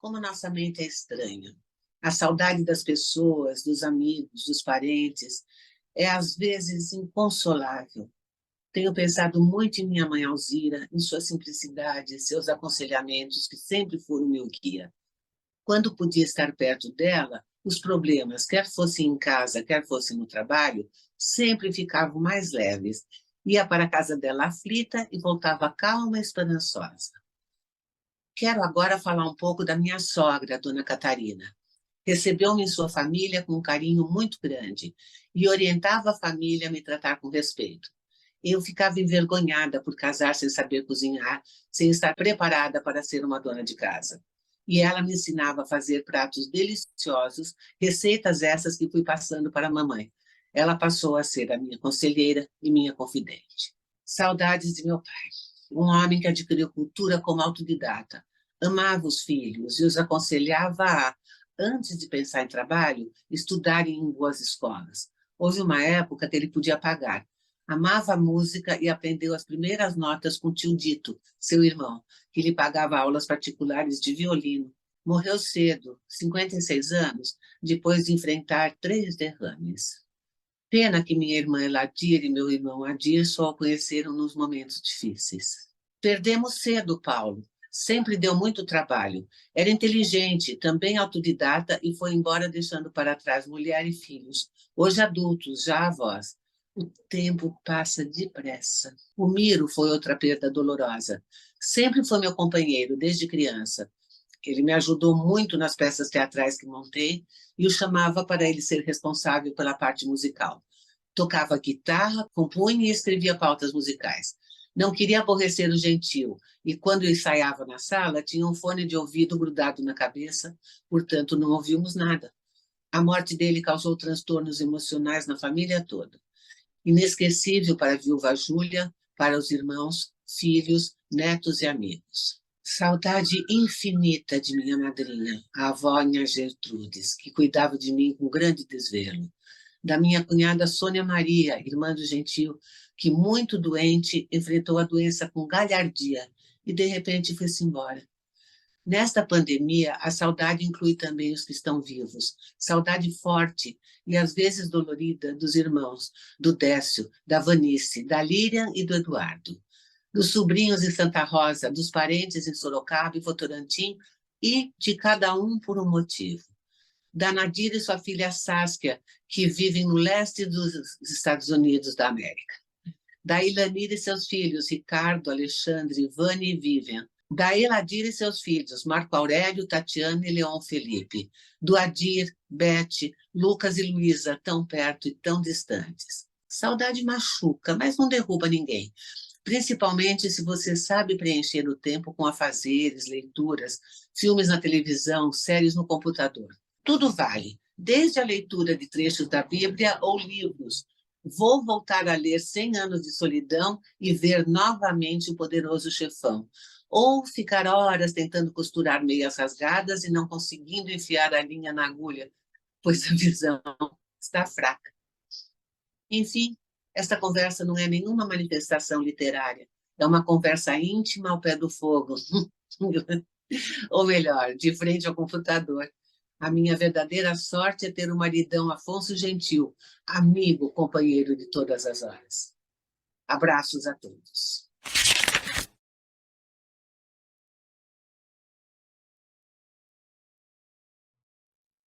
como nossa mente é estranha. A saudade das pessoas, dos amigos, dos parentes, é às vezes inconsolável. Tenho pensado muito em minha mãe Alzira, em sua simplicidade, seus aconselhamentos, que sempre foram meu guia. Quando podia estar perto dela, os problemas, quer fossem em casa, quer fossem no trabalho, sempre ficavam mais leves. Ia para a casa dela aflita e voltava calma e esperançosa. Quero agora falar um pouco da minha sogra, dona Catarina. Recebeu-me em sua família com um carinho muito grande e orientava a família a me tratar com respeito. Eu ficava envergonhada por casar sem saber cozinhar, sem estar preparada para ser uma dona de casa. E ela me ensinava a fazer pratos deliciosos, receitas essas que fui passando para a mamãe. Ela passou a ser a minha conselheira e minha confidente. Saudades de meu pai, um homem que adquiriu cultura como autodidata, amava os filhos e os aconselhava a, antes de pensar em trabalho, estudarem em boas escolas. Houve uma época que ele podia pagar. Amava a música e aprendeu as primeiras notas com o tio Dito, seu irmão, que lhe pagava aulas particulares de violino. Morreu cedo, 56 anos, depois de enfrentar 3 derrames. Pena que minha irmã Eladir e meu irmão Adir só o conheceram nos momentos difíceis. Perdemos cedo, Paulo. Sempre deu muito trabalho. Era inteligente, também autodidata e foi embora deixando para trás mulher e filhos, hoje adultos, já avós. O tempo passa depressa. O Miro foi outra perda dolorosa. Sempre foi meu companheiro, desde criança. Ele me ajudou muito nas peças teatrais que montei e o chamava para ele ser responsável pela parte musical. Tocava guitarra, compunha e escrevia pautas musicais. Não queria aborrecer o gentil e, quando ensaiava na sala, tinha um fone de ouvido grudado na cabeça, portanto, não ouvimos nada. A morte dele causou transtornos emocionais na família toda. Inesquecível para a viúva Júlia, para os irmãos, filhos, netos e amigos. Saudade infinita de minha madrinha, a avó Nha Gertrudes, que cuidava de mim com grande desvelo. Da minha cunhada Sônia Maria, irmã do Gentil, que, muito doente, enfrentou a doença com galhardia e, de repente, foi-se embora. Nesta pandemia, a saudade inclui também os que estão vivos. Saudade forte e, às vezes, dolorida dos irmãos, do Décio, da Vanice, da Líria e do Eduardo. Dos sobrinhos em Santa Rosa, dos parentes em Sorocaba e Votorantim, e de cada um por um motivo. Da Nadira e sua filha Saskia, que vivem no leste dos Estados Unidos da América. Da Ilanira e seus filhos, Ricardo, Alexandre, Ivane e Vivian. Da Eladir e seus filhos, Marco Aurélio, Tatiana e Leon Felipe. Do Adir, Bete, Lucas e Luísa, tão perto e tão distantes. Saudade machuca, mas não derruba ninguém. Principalmente se você sabe preencher o tempo com afazeres, leituras, filmes na televisão, séries no computador. Tudo vale, desde a leitura de trechos da Bíblia ou livros. Vou voltar a ler 100 Anos de Solidão e ver novamente O Poderoso Chefão. Ou ficar horas tentando costurar meias rasgadas e não conseguindo enfiar a linha na agulha, pois a visão está fraca. Enfim, esta conversa não é nenhuma manifestação literária. É uma conversa íntima ao pé do fogo. Ou melhor, de frente ao computador. A minha verdadeira sorte é ter o maridão Afonso Gentil, amigo, companheiro de todas as horas. Abraços a todos.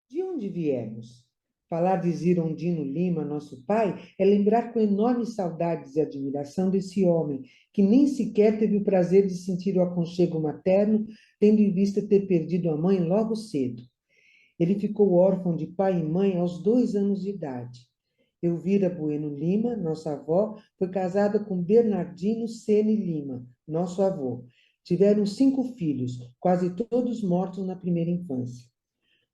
De onde viemos? Falar de Zirondino Lima, nosso pai, é lembrar com enorme saudades e admiração desse homem, que nem sequer teve o prazer de sentir o aconchego materno, tendo em vista ter perdido a mãe logo cedo. Ele ficou órfão de pai e mãe aos 2 anos de idade. Elvira Bueno Lima, nossa avó, foi casada com Bernardino Cene Lima, nosso avô. Tiveram 5 filhos, quase todos mortos na primeira infância.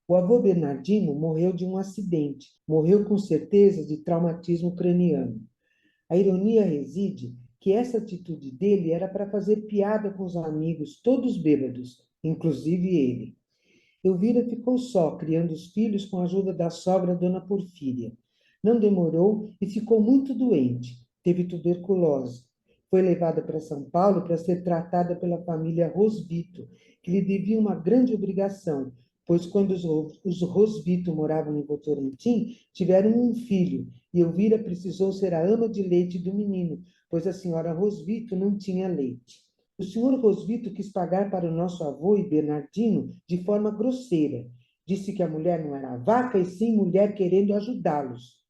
O avô Bernardino morreu de um acidente, morreu com certeza de traumatismo craniano. A ironia reside que essa atitude dele era para fazer piada com os amigos, todos bêbados, inclusive ele. Elvira ficou só, criando os filhos com a ajuda da sogra Dona Porfíria. Não demorou e ficou muito doente. Teve tuberculose. Foi levada para São Paulo para ser tratada pela família Rosvito, que lhe devia uma grande obrigação, pois quando os Rosvito moravam em Votorantim, tiveram um filho, e Elvira precisou ser a ama de leite do menino, pois a senhora Rosvito não tinha leite. O senhor Rosvito quis pagar para o nosso avô e Bernardino de forma grosseira. Disse que a mulher não era vaca, e sim mulher querendo ajudá-los.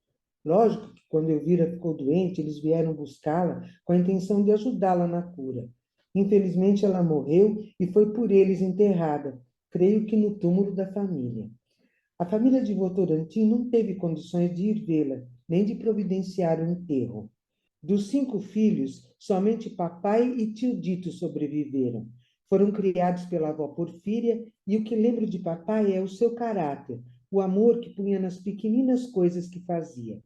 Lógico que quando Elvira ficou doente, eles vieram buscá-la com a intenção de ajudá-la na cura. Infelizmente, ela morreu e foi por eles enterrada, creio que no túmulo da família. A família de Votorantim não teve condições de ir vê-la, nem de providenciar o enterro. Dos 5 filhos, somente papai e tio Dito sobreviveram. Foram criados pela avó Porfíria e o que lembro de papai é o seu caráter, o amor que punha nas pequeninas coisas que fazia.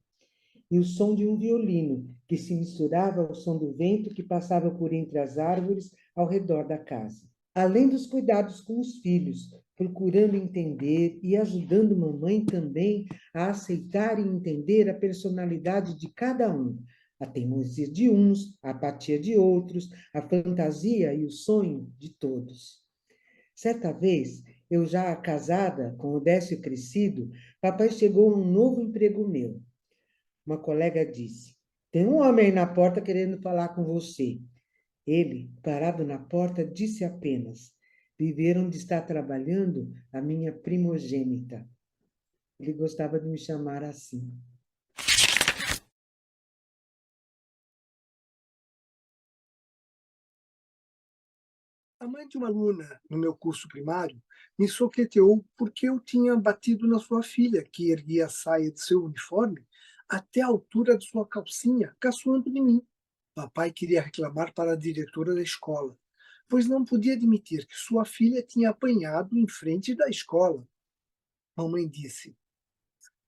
E o som de um violino, que se misturava ao som do vento que passava por entre as árvores ao redor da casa. Além dos cuidados com os filhos, procurando entender e ajudando mamãe também a aceitar e entender a personalidade de cada um, a teimosia de uns, a apatia de outros, a fantasia e o sonho de todos. Certa vez, eu já casada, com o Décio crescido, papai chegou a um novo emprego meu. Uma colega disse: Tem um homem aí na porta querendo falar com você. Ele, parado na porta, disse apenas: Viveram de estar trabalhando a minha primogênita. Ele gostava de me chamar assim. A mãe de uma aluna no meu curso primário me soqueteou porque eu tinha batido na sua filha, que erguia a saia de seu uniforme até a altura de sua calcinha, caçoando de mim. Papai queria reclamar para a diretora da escola, pois não podia admitir que sua filha tinha apanhado em frente da escola. Mamãe disse: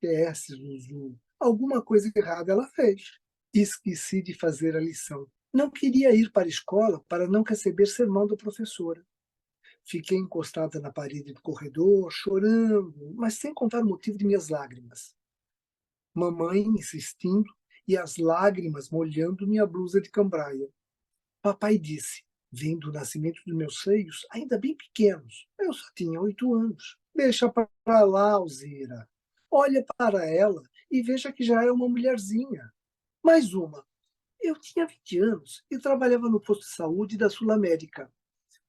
PS, Zuzu, alguma coisa errada ela fez. Esqueci de fazer a lição. Não queria ir para a escola para não receber sermão da professora. Fiquei encostada na parede do corredor, chorando, mas sem contar o motivo de minhas lágrimas. Mamãe insistindo e as lágrimas molhando minha blusa de cambraia. Papai disse, vendo o nascimento dos meus seios, ainda bem pequenos. Eu só tinha 8 anos. Deixa para lá, Alzira. Olha para ela e veja que já é uma mulherzinha. Mais uma. Eu tinha 20 anos e trabalhava no posto de saúde da Sul América,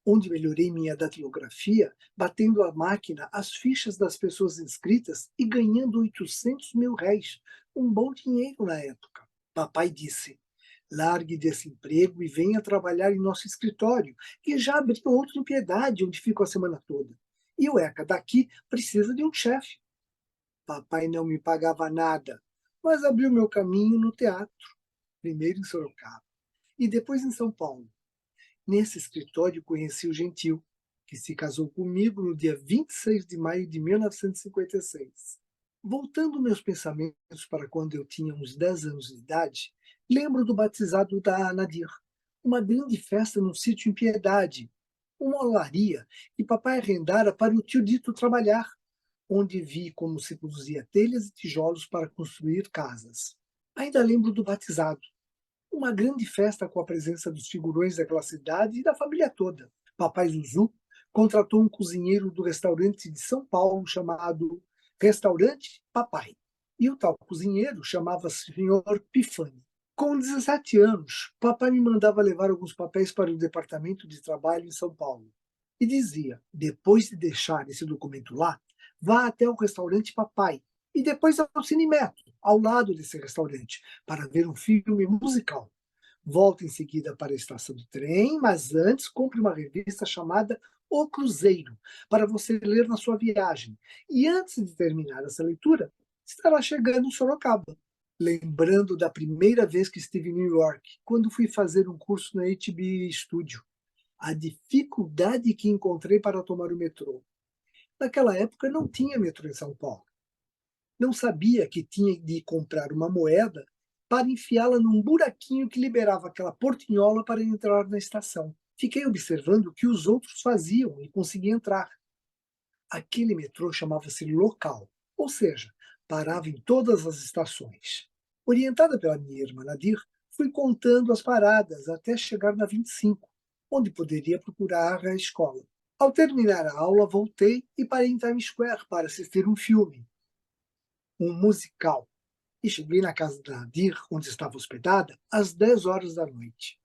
onde melhorei minha datilografia, batendo a máquina as fichas das pessoas inscritas e ganhando 800 mil réis, um bom dinheiro na época. Papai disse, largue desse emprego e venha trabalhar em nosso escritório, que já abriu outro em Piedade, onde fico a semana toda. E o ECA daqui precisa de um chefe. Papai não me pagava nada, mas abriu meu caminho no teatro, primeiro em Sorocaba e depois em São Paulo. Nesse escritório conheci o Gentil, que se casou comigo no dia 26 de maio de 1956. Voltando meus pensamentos para quando eu tinha uns 10 anos de idade, lembro do batizado da Nadir, uma grande festa no sítio em Piedade, uma olaria que papai arrendara para o tio Dito trabalhar, onde vi como se produzia telhas e tijolos para construir casas. Ainda lembro do batizado, uma grande festa com a presença dos figurões daquela cidade e da família toda. Papai Zuzu contratou um cozinheiro do restaurante de São Paulo chamado Restaurante Papai. E o tal cozinheiro chamava-se Senhor Pifani. Com 17 anos, papai me mandava levar alguns papéis para o departamento de trabalho em São Paulo. E dizia, depois de deixar esse documento lá, vá até o restaurante Papai e depois ao Cinemetro, ao lado desse restaurante, para ver um filme musical. Volta em seguida para a estação de trem, mas antes compre uma revista chamada O Cruzeiro, para você ler na sua viagem. E antes de terminar essa leitura, estará chegando em Sorocaba. Lembrando da primeira vez que estive em New York, quando fui fazer um curso na HB Studio. A dificuldade que encontrei para tomar o metrô. Naquela época não tinha metrô em São Paulo. Não sabia que tinha de comprar uma moeda para enfiá-la num buraquinho que liberava aquela portinhola para entrar na estação. Fiquei observando o que os outros faziam e consegui entrar. Aquele metrô chamava-se local, ou seja, parava em todas as estações. Orientada pela minha irmã Nadir, Fui contando as paradas até chegar na 25, onde poderia procurar a escola. Ao terminar a aula, voltei e parei em Times Square para assistir um filme, um musical, e cheguei na casa da Nadir, onde estava hospedada, às 10 horas da noite.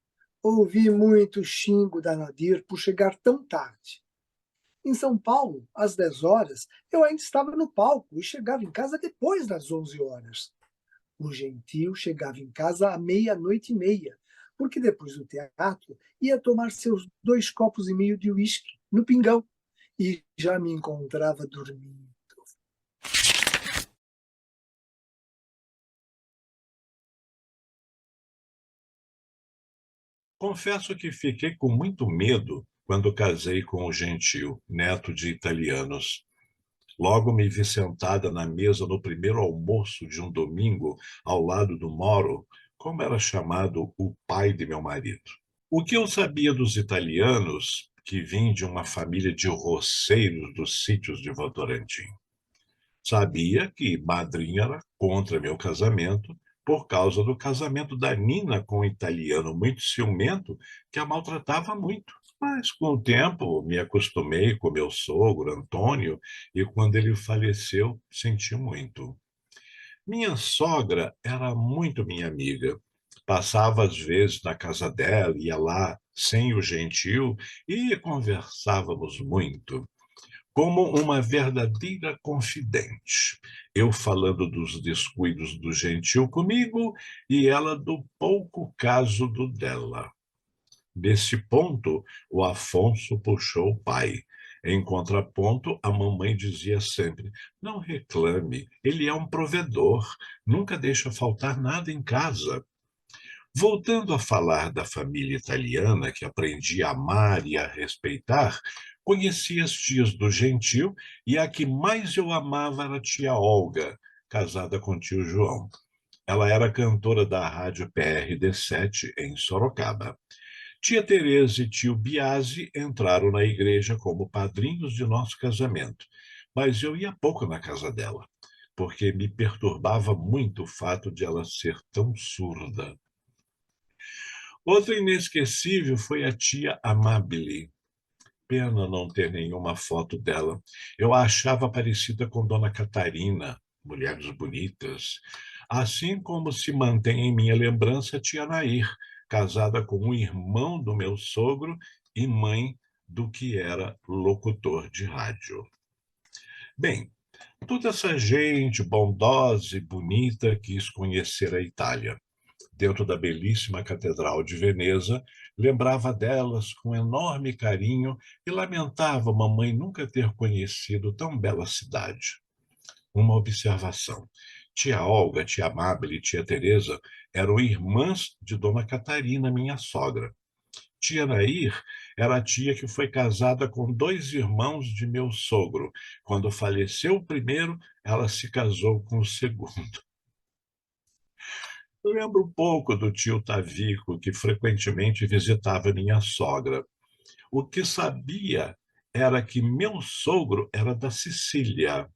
Ouvi muito xingo da Nadir por chegar tão tarde. Em São Paulo, às 10 horas, eu ainda estava no palco e chegava em casa depois das 11 horas. O Gentil chegava em casa à meia-noite e meia, porque depois do teatro ia tomar seus 2,5 copos de uísque no pingão e já me encontrava dormindo. Confesso que fiquei com muito medo quando casei com o Gentil, neto de italianos. Logo me vi sentada na mesa no primeiro almoço de um domingo, ao lado do Moro, como era chamado o pai de meu marido. O que eu sabia dos italianos, que vim de uma família de roceiros dos sítios de Votorantim? Sabia que madrinha era contra meu casamento por causa do casamento da Nina com um italiano muito ciumento que a maltratava muito. Mas, com o tempo, me acostumei com meu sogro, Antônio, e quando ele faleceu, senti muito. Minha sogra era muito minha amiga. Passava às vezes na casa dela, ia lá sem o Gentil e conversávamos muito como uma verdadeira confidente. Eu falando dos descuidos do Gentil comigo e ela do pouco caso do dela. Nesse ponto, o Afonso puxou o pai. Em contraponto, a mamãe dizia sempre: não reclame, ele é um provedor, nunca deixa faltar nada em casa. Voltando a falar da família italiana, que aprendi a amar e a respeitar, conheci as tias do Gentil e a que mais eu amava era a tia Olga, casada com o tio João. Ela era cantora da rádio PRD7 em Sorocaba. Tia Teresa e tio Biasi entraram na igreja como padrinhos de nosso casamento, mas eu ia pouco na casa dela, porque me perturbava muito o fato de ela ser tão surda. Outra inesquecível foi a tia Amabile. Pena não ter nenhuma foto dela. Eu a achava parecida com Dona Catarina, Mulheres Bonitas. Assim como se mantém em minha lembrança a tia Nair, casada com um irmão do meu sogro e mãe do que era locutor de rádio. Bem, toda essa gente bondosa e bonita quis conhecer a Itália. Dentro da belíssima Catedral de Veneza, lembrava delas com enorme carinho e lamentava mamãe nunca ter conhecido tão bela cidade. Uma observação. Tia Olga, tia Amábile e tia Teresa eram irmãs de Dona Catarina, minha sogra. Tia Nair era a tia que foi casada com 2 irmãos de meu sogro. Quando faleceu o primeiro, ela se casou com o segundo. Eu lembro um pouco do tio Tavico, que frequentemente visitava minha sogra. O que sabia era que meu sogro era da Sicília,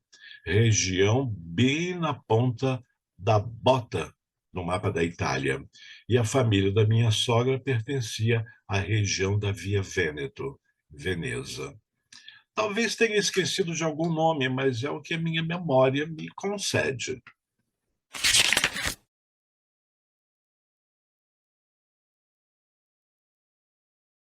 região bem na ponta da bota no mapa da Itália, e a família da minha sogra pertencia à região da Via Vêneto, Veneza. Talvez tenha esquecido de algum nome, mas é o que a minha memória me concede.